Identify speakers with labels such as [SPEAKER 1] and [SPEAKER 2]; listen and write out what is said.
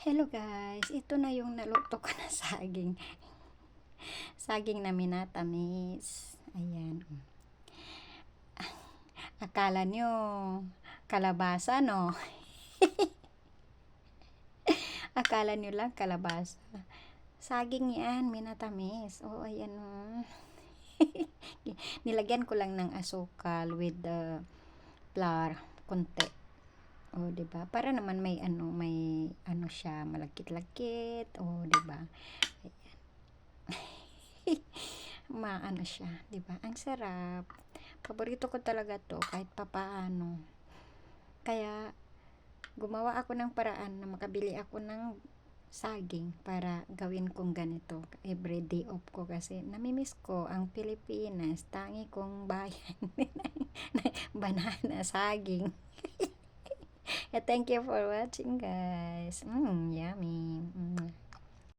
[SPEAKER 1] Hello guys, ito na yung naluto ko na saging. Saging na minatamis. Ayan. Akala nyo kalabasa, no? Akala nyo lang kalabasa. Saging yan, minatamis. Oh, ayan. Nilagyan ko lang ng asukal with the flour, konti. Oh, 'di ba? Para naman may ano siya, malagkit-lagkit. Oh, 'di ba? Maano siya, 'di ba? Ang sarap. Paborito ko talaga 'to kahit papaano. Kaya gumawa ako ng paraan na makabili ako ng saging para gawin kong ganito. Every day off ko kasi namimiss ko ang Pilipinas, tangi kong bayan. Banana, saging. Yeah, thank you for watching, guys. Yummy.